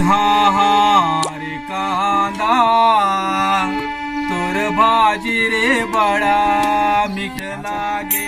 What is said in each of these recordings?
हा हा रे कांदा तोर भाजी रे बड़ा मीठ लागे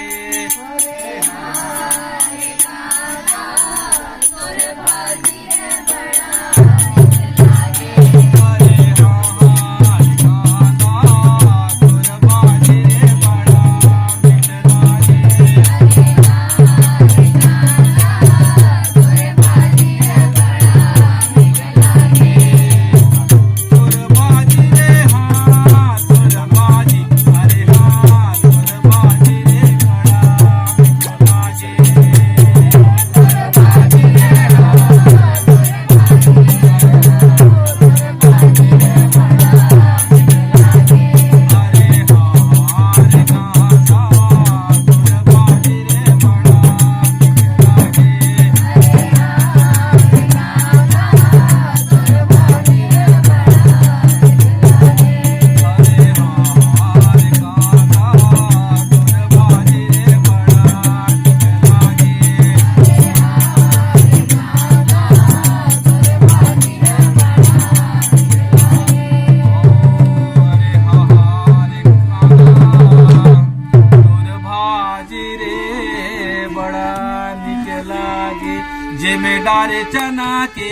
जे में डारे चना के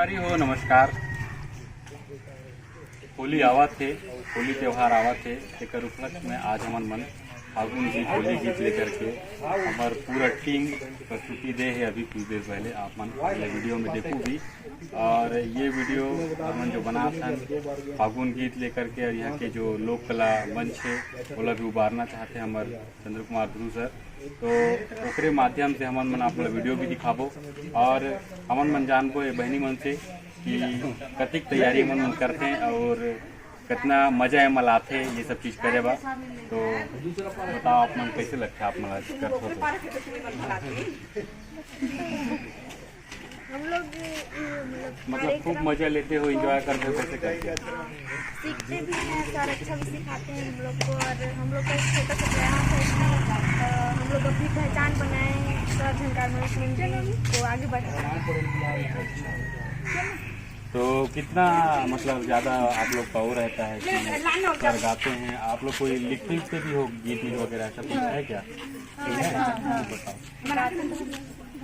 संगवारी हो नमस्कार। होली आवत थे, होली त्यौहार आवत थे, तेकर उपलक्ष्य में आज हमन मन फागुन गीत होली गीत लेकर के हमार पूरा टीम प्रस्तुति दे है। अभी कुछ देर पहले आप मन ये वीडियो में देखो भी, और ये वीडियो हमन जो बना था फागुन गीत लेकर के, और यहाँ के जो लोक कला मंच है ओला भी उबारना चाहते हैं हमारे चंद्र कुमार ध्रुव सर। तो ओकरे माध्यम से हमन मन आप वीडियो भी दिखाबो, और हमन मन जानबो ये बहनी मन से कि कतिक तैयारी मन करते हैं और कितना मजा है मलाते ये सब चीज करे बा। तो बताओ आप मन कैसे लगता है आप मला हम लोग मतलब खूब मजा लेते हो, एंजॉय करते हो, कैसे करते हो? सीखते भी हैं सर, अच्छा भी सिखाते हैं हम लोग को। और हम लोग का एक छोटा सा प्रयास है कि हम लोग अपनी पहचान बनाएं सर झंकार में तो आगे बढ़े। तो कितना मतलब ज़्यादा आप लोग का वो रहता है कि सर गाते हैं, आप लोग कोई लिखते लिखते भी हो गीत वगैरह ऐसा कुछ है क्या? बताओ।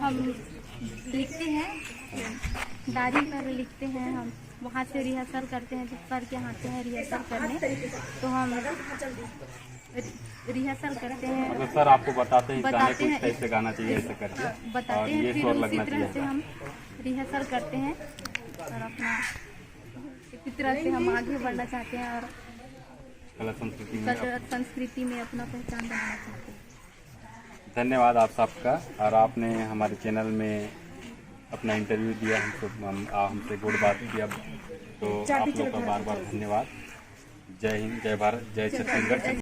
हम लिखते हैं, डायरी पर लिखते हैं, हम वहाँ से रिहर्सल करते हैं। जब सर के आते हैं रिहर्सल करने तो हम रिहर्सल करते हैं। मतलब सर आपको बताते हैं गाने कुछ कैसे गाना चाहिए, ऐसे करके बताते हैं, फिर उसी तरह से हम रिहर्सल करते हैं और अपना इसी तरह से हम आगे बढ़ना चाहते हैं और कला संस्कृति में अपना पहचान बनाना चाहते हैं। धन्यवाद आप सबका, और आपने हमारे चैनल में अपना इंटरव्यू दिया, हमसे गुड बात किया, तो आप लोग का बार बार धन्यवाद। जय हिंद, जय भारत, जय छत्तीसगढ़।